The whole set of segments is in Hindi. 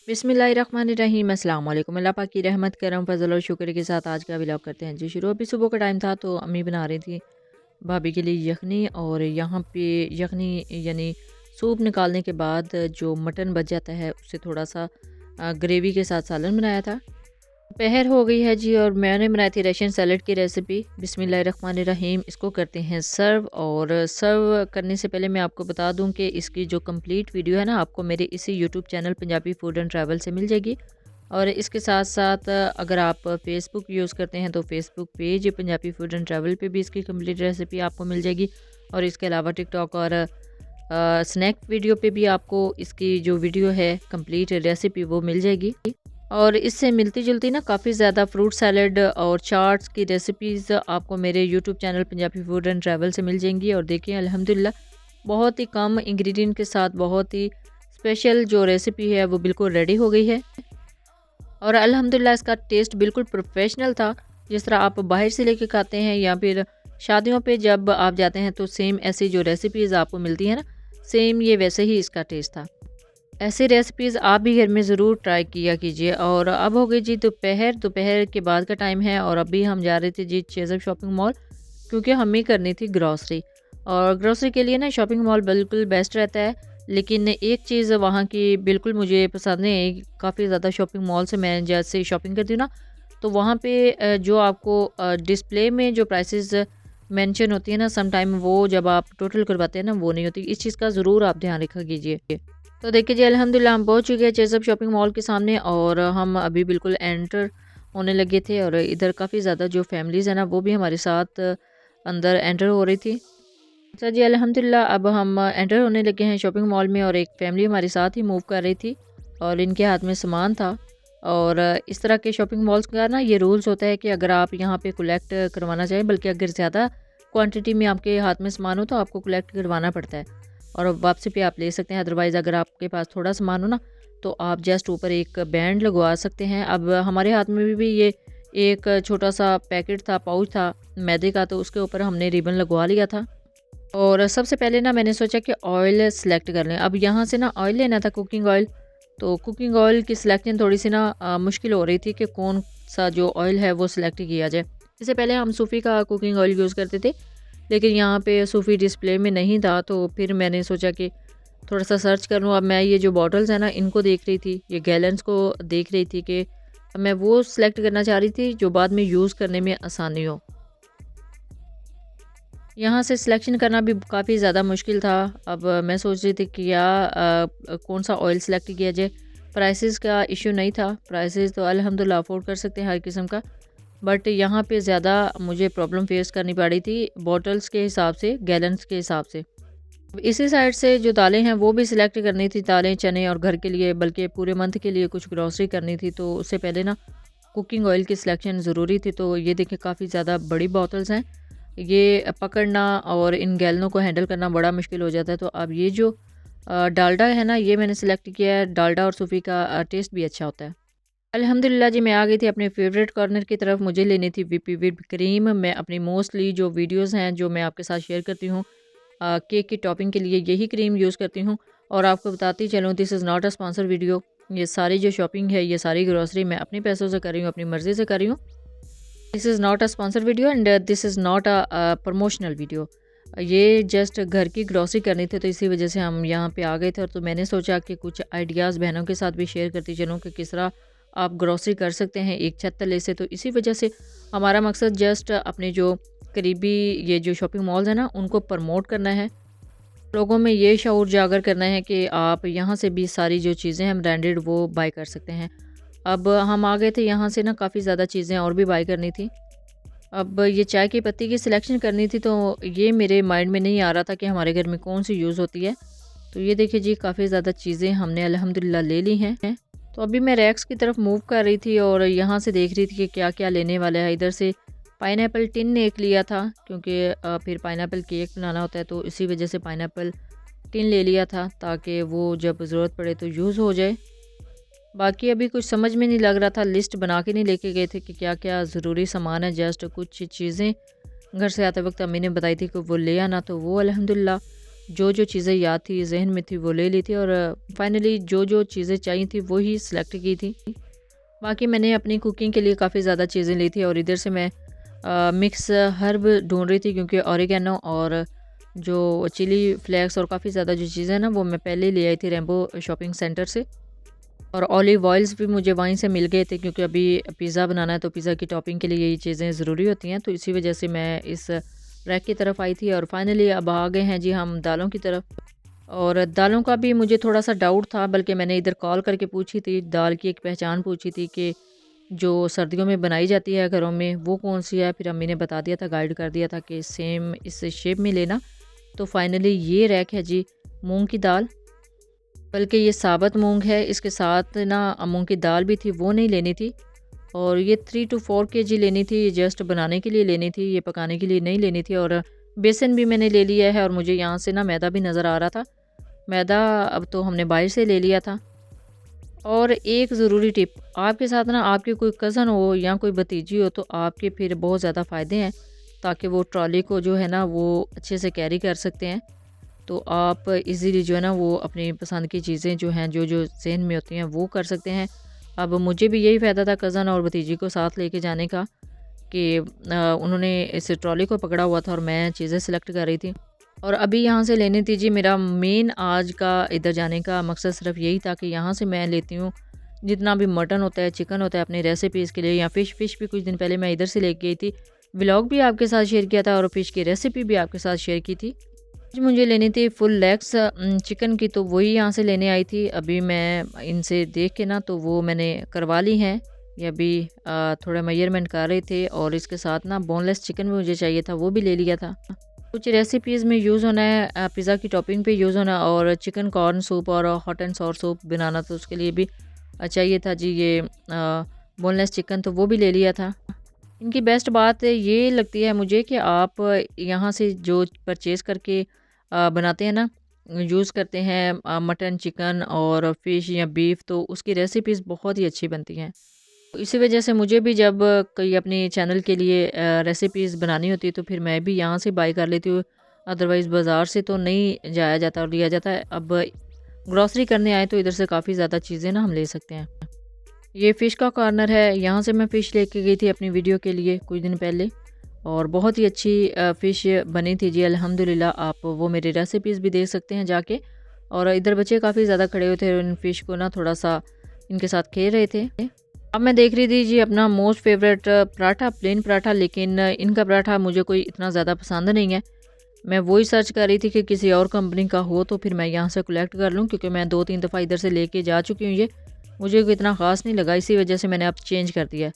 बिस्मिल्लाहिर्रहमानिर्रहीम अस्सलाम वालेकुम। अल्लाह पाक की रहमत करम फजल और शुक्र के साथ आज का व्लॉग करते हैं जी शुरू। अभी सुबह का टाइम था तो अम्मी बना रही थी भाभी के लिए यखनी, और यहाँ पे यखनी यानी सूप निकालने के बाद जो मटन बच जाता है उससे थोड़ा सा ग्रेवी के साथ सालन बनाया था। दोपहर हो गई है जी और मैंने बनाई थी रशियन सैलड की रेसिपी। बिस्मिल्लाहिर्रहमानिर्रहीम। इसको करते हैं सर्व, और सर्व करने से पहले मैं आपको बता दूं कि इसकी जो कंप्लीट वीडियो है ना आपको मेरे इसी YouTube channel Punjabi food and travel से मिल जाएगी। और इसके साथ साथ अगर आप फेसबुक यूज़ करते हैं तो Facebook page Punjabi food and travel पे भी इसकी कंप्लीट रेसिपी आपको मिल जाएगी। और इसके अलावा टिकटॉक और स्नैक वीडियो पे भी आपको इसकी जो वीडियो है कंप्लीट रेसिपी वो मिल जाएगी। और इससे मिलती जुलती ना काफ़ी ज़्यादा फ्रूट सैलड और चाट्स की रेसिपीज़ आपको मेरे YouTube channel Punjabi food and travel से मिल जाएंगी। और देखिए अल्हम्दुलिल्लाह बहुत ही कम इंग्रेडिएंट के साथ बहुत ही स्पेशल जो रेसिपी है वो बिल्कुल रेडी हो गई है। और अल्हम्दुलिल्लाह इसका टेस्ट बिल्कुल प्रोफेशनल था, जिस तरह आप बाहर से लेके खाते हैं या फिर शादियों पे जब आप जाते हैं तो सेम ऐसी जो रेसिपीज़ आपको मिलती हैं ना, सेम ये वैसे ही इसका टेस्ट था। ऐसी रेसिपीज़ आप भी घर में ज़रूर ट्राई किया कीजिए। और अब हो गई जी दोपहर, दोपहर के बाद का टाइम है और अभी हम जा रहे थे जी चेज़अप शॉपिंग मॉल, क्योंकि हमें करनी थी ग्रॉसरी। और ग्रॉसरी के लिए ना शॉपिंग मॉल बिल्कुल बेस्ट रहता है, लेकिन एक चीज़ वहाँ की बिल्कुल मुझे पसंद नहीं आई। काफ़ी ज़्यादा शॉपिंग मॉल से मैं जैसे शॉपिंग करती हूँ ना, तो वहाँ पे जो आपको डिस्प्ले में जो प्राइसेस मेंशन होती है ना, सम टाइम वो जब आप टोटल करवाते हैं ना वो नहीं होती। इस चीज़ का ज़रूर आप ध्यान रखा कीजिए। तो देखिए जी अल्हम्दुलिल्लाह हम पहुँच चुके हैं चेज़अप शॉपिंग मॉल के सामने, और हम अभी बिल्कुल एंटर होने लगे थे। और इधर काफ़ी ज़्यादा जो फैमिलीज़ है ना वो भी हमारे साथ अंदर एंटर हो रही थी। अच्छा जी अल्हम्दुलिल्लाह अब हम एंटर होने लगे हैं शॉपिंग मॉल में, और एक फैमिली हमारे साथ ही मूव कर रही थी और इनके हाथ में सामान था। और इस तरह के शॉपिंग मॉल्स का ना ये रूल्स होता है कि अगर आप यहाँ पे कलेक्ट करवाना चाहें, बल्कि अगर ज़्यादा क्वांटिटी में आपके हाथ में सामान हो तो आपको कलेक्ट करवाना पड़ता है और वापसी पे आप ले सकते हैं। अदरवाइज़ अगर आपके पास थोड़ा सामान हो ना तो आप जस्ट ऊपर एक बैंड लगवा सकते हैं। अब हमारे हाथ में भी ये एक छोटा सा पैकेट था, पाउच था मैदे का, तो उसके ऊपर हमने रिबन लगवा लिया था। और सबसे पहले ना मैंने सोचा कि ऑयल सेलेक्ट कर लें। अब यहाँ से ना ऑयल लेना था, कुकिंग ऑयल। तो कुकिंग ऑयल की सिलेक्शन थोड़ी सी ना मुश्किल हो रही थी कि कौन सा जो ऑयल है वो सिलेक्ट किया जाए। इससे पहले हम सूफ़ी का कुकिंग ऑयल यूज़ करते थे, लेकिन यहाँ पे सूफ़ी डिस्प्ले में नहीं था, तो फिर मैंने सोचा कि थोड़ा सा सर्च कर लूँ। अब मैं ये जो बॉटल्स हैं ना इनको देख रही थी, ये गैलन्स को देख रही थी कि मैं वो सिलेक्ट करना चाह रही थी जो बाद में यूज़ करने में आसानी हो। यहाँ से सिलेक्शन करना भी काफ़ी ज़्यादा मुश्किल था। अब मैं सोच रही थी कि क्या कौन सा ऑयल सेलेक्ट किया जाए। प्राइसेस का इशू नहीं था, प्राइसेस तो अल्हम्दुलिल्लाह अफोर्ड कर सकते हैं हर किस्म का। बट यहाँ पे ज़्यादा मुझे प्रॉब्लम फेस करनी पड़ी थी बॉटल्स के हिसाब से, गैलन्स के हिसाब से। अब इसी साइड से जो दालें हैं वो भी सिलेक्ट करनी थी, दालें चने, और घर के लिए बल्कि पूरे मंथ के लिए कुछ ग्रॉसरी करनी थी, तो उससे पहले ना कुकिंग ऑयल की सिलेक्शन ज़रूरी थी। तो ये देखिए काफ़ी ज़्यादा बड़ी बॉटल्स हैं, ये पकड़ना और इन गैलनों को हैंडल करना बड़ा मुश्किल हो जाता है। तो अब ये जो डालडा है ना ये मैंने सेलेक्ट किया है। डालडा और सूफ़ी का टेस्ट भी अच्छा होता है। अल्हम्दुलिल्लाह जी मैं आ गई थी अपने फेवरेट कॉर्नर की तरफ। मुझे लेनी थी विपी व्हिप क्रीम। मैं अपनी मोस्टली जो वीडियोस हैं जो मैं आपके साथ शेयर करती हूँ केक की टॉपिंग के लिए यही क्रीम यूज़ करती हूँ। और आपको बताती चलूँ, this is not a sponsor video. ये सारी जो शॉपिंग है, ये सारी ग्रॉसरी मैं अपने पैसों से कर रही हूँ, अपनी मर्ज़ी से कर रही हूँ। This is not a sponsor video and this is not a promotional video. ये जस्ट घर की ग्रॉसरी करनी थी, तो इसी वजह से हम यहाँ पे आ गए थे। और तो मैंने सोचा कि कुछ आइडियाज़ बहनों के साथ भी शेयर करती चलूँ कि किस तरह आप ग्रॉसरी कर सकते हैं एक छत तले से। तो इसी वजह से हमारा मकसद जस्ट अपने जो करीबी ये जो शॉपिंग मॉल्स हैं ना उनको प्रमोट करना है, लोगों में ये शऊर उजागर करना है कि आप यहाँ से भी सारी जो चीज़ें हैं ब्रांडेड वो बाय कर सकते हैं। अब हम आ गए थे यहाँ से ना, काफ़ी ज़्यादा चीज़ें और भी बाय करनी थी। अब ये चाय की पत्ती की सिलेक्शन करनी थी, तो ये मेरे माइंड में नहीं आ रहा था कि हमारे घर में कौन सी यूज़ होती है। तो ये देखिए जी काफ़ी ज़्यादा चीज़ें हमने अल्हम्दुलिल्लाह ले ली हैं। तो अभी मैं रैक्स की तरफ मूव कर रही थी और यहाँ से देख रही थी कि क्या क्या लेने वाला है। इधर से पाइनएप्पल टिन एक लिया था, क्योंकि फिर पाइनएप्पल केक बनाना होता है, तो इसी वजह से पाइनएप्पल टिन ले लिया था ताकि वो जब ज़रूरत पड़े तो यूज़ हो जाए। बाकी अभी कुछ समझ में नहीं लग रहा था, लिस्ट बना के नहीं लेके गए थे कि क्या क्या ज़रूरी सामान है। जस्ट कुछ चीज़ें घर से आते वक्त अम्मी ने बताई थी कि वो ले आना, तो वो अल्हम्दुलिल्लाह जो जो चीज़ें याद थी, जहन में थी, वो ले ली थी और फाइनली जो जो चीज़ें चाहिए थी वो ही सिलेक्ट की थी। बाकी मैंने अपनी कुकिंग के लिए काफ़ी ज़्यादा चीज़ें ली थी और इधर से मैं मिक्स हर्ब ढूंढ रही थी, क्योंकि ऑरिगेनो और जो चिली फ्लेक्स और काफ़ी ज़्यादा जो चीज़ें हैं ना वो मैं पहले ले आई थी रेम्बो शॉपिंग सेंटर से। और ऑलिव ऑयल्स भी मुझे वहीं से मिल गए थे, क्योंकि अभी पिज़्ज़ा बनाना है तो पिज़्ज़ा की टॉपिंग के लिए यही चीज़ें ज़रूरी होती हैं, तो इसी वजह से मैं इस रैक की तरफ आई थी। और फाइनली अब आ गए हैं जी हम दालों की तरफ। और दालों का भी मुझे थोड़ा सा डाउट था, बल्कि मैंने इधर कॉल करके पूछी थी, दाल की एक पहचान पूछी थी कि जो सर्दियों में बनाई जाती है घरों में वो कौन सी है। फिर अम्मी ने बता दिया था, गाइड कर दिया था कि सेम इस शेप में लेना। तो फाइनली ये रैक है जी मूंग की दाल, बल्कि ये साबुत मूंग है, इसके साथ ना मूंग की दाल भी थी, वो नहीं लेनी थी। और ये 3 to 4 kg लेनी थी, ये जस्ट बनाने के लिए लेनी थी, ये पकाने के लिए नहीं लेनी थी। और बेसन भी मैंने ले लिया है और मुझे यहाँ से ना मैदा भी नज़र आ रहा था। मैदा अब तो हमने बाहर से ले लिया था। और एक ज़रूरी टिप, आपके साथ ना आपके कोई कज़न हो या कोई भतीजी हो तो आपके फिर बहुत ज़्यादा फ़ायदे हैं, ताकि वो ट्रॉली को जो है ना वो अच्छे से कैरी कर सकते हैं। तो आप इजीली जो है ना वो अपनी पसंद की चीज़ें जो हैं जो जो ज़हन में होती हैं वो कर सकते हैं। अब मुझे भी यही फ़ायदा था कज़न और भतीजी को साथ लेके जाने का कि उन्होंने इस ट्रॉली को पकड़ा हुआ था और मैं चीज़ें सिलेक्ट कर रही थी। और अभी यहाँ से लेनी थी जी, मेरा मेन आज का इधर जाने का मकसद सिर्फ यही था कि यहाँ से मैं लेती हूँ जितना भी मटन होता है, चिकन होता है अपनी रेसिपीज़ के लिए, या फ़िश भी कुछ दिन पहले मैं इधर से लेके गई थी। व्लॉग भी आपके साथ शेयर किया था और फ़िश की रेसिपी भी आपके साथ शेयर की थी। जी, मुझे लेनी थी फुल लेग्स चिकन की, तो वही यहाँ से लेने आई थी। अभी मैं इनसे देख के ना तो वो मैंने करवा ली हैं। ये अभी थोड़ा मेजरमेंट कर रहे थे और इसके साथ ना बोनलेस चिकन भी मुझे चाहिए था, वो भी ले लिया था। कुछ रेसिपीज़ में यूज़ होना है, पिज़्ज़ा की टॉपिंग पे यूज़ होना, और चिकन कॉर्न सूप और हॉट एंड सॉर सूप बनाना, तो उसके लिए भी चाहिए था जी ये बोनलेस चिकन, तो वो भी ले लिया था। इनकी बेस्ट बात ये लगती है मुझे कि आप यहाँ से जो परचेज़ करके बनाते हैं ना, यूज़ करते हैं मटन, चिकन और फ़िश या बीफ, तो उसकी रेसिपीज़ बहुत ही अच्छी बनती हैं। तो इसी वजह से मुझे भी जब कोई अपने चैनल के लिए रेसिपीज़ बनानी होती है तो फिर मैं भी यहाँ से बाय कर लेती हूँ। अदरवाइज़ बाज़ार से तो नहीं जाया जाता और लिया जाता है। अब ग्रॉसरी करने आए तो इधर से काफ़ी ज़्यादा चीज़ें ना हम ले सकते हैं। ये फ़िश का कॉर्नर है, यहाँ से मैं फ़िश लेके गई थी अपनी वीडियो के लिए कुछ दिन पहले, और बहुत ही अच्छी फ़िश बनी थी जी अल्हम्दुलिल्लाह। आप वो मेरी रेसिपीज़ भी देख सकते हैं जाके। और इधर बच्चे काफ़ी ज़्यादा खड़े हुए थे और इन फ़िश को ना थोड़ा सा इनके साथ खेल रहे थे। अब मैं देख रही थी जी अपना most favourite paratha, plain paratha, लेकिन इनका पराठा मुझे कोई इतना ज़्यादा पसंद नहीं है। मैं वही सर्च कर रही थी कि किसी और कंपनी का हो तो फिर मैं यहाँ से कलेक्ट कर लूँ, क्योंकि मैं 2-3 दफ़ा इधर से लेके जा चुकी हूँ ये। मुझे कोई इतना ख़ास नहीं लगा, इसी वजह से मैंने अब चेंज कर दिया।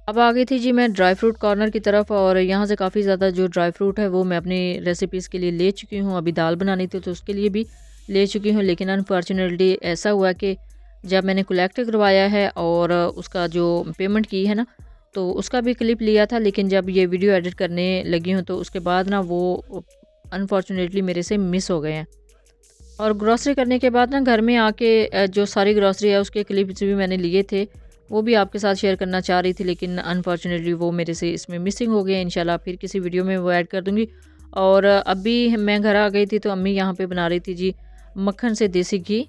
अब आ गई थी जी मैं ड्राई फ्रूट कॉर्नर की तरफ, और यहाँ से काफ़ी ज़्यादा जो ड्राई फ्रूट है वो मैं अपनी रेसिपीज़ के लिए ले चुकी हूँ। अभी दाल बनानी थी तो उसके लिए भी ले चुकी हूँ, लेकिन अनफॉर्चुनेटली ऐसा हुआ कि जब मैंने कलेक्ट करवाया है और उसका जो पेमेंट की है ना, तो उसका भी क्लिप लिया था, लेकिन जब ये वीडियो एडिट करने लगी हूँ तो उसके बाद ना वो अनफॉर्चुनेटली मेरे से मिस हो गए हैं। और ग्रॉसरी करने के बाद ना घर में आके जो सारी ग्रॉसरी है उसके क्लिप्स भी मैंने लिए थे, वो भी आपके साथ शेयर करना चाह रही थी, लेकिन अनफॉर्चुनेटली वो मेरे से इसमें मिसिंग हो गए हैं। इंशाल्लाह फिर किसी वीडियो में वो ऐड कर दूँगी। और अभी मैं घर आ गई थी तो अम्मी यहाँ पे बना रही थी जी मक्खन से देसी घी।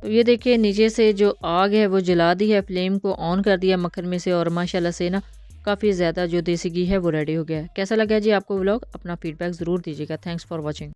तो ये देखिए नीचे से जो आग है वो जला दी है, फ्लेम को ऑन कर दिया मक्खन में से, और माशाल्लाह से ना काफ़ी ज़्यादा जो देसी घी है वो रेडी हो गया है। कैसा लगा जी आपको व्लॉग? अपना फीडबैक ज़रूर दीजिएगा। Thanks for watching.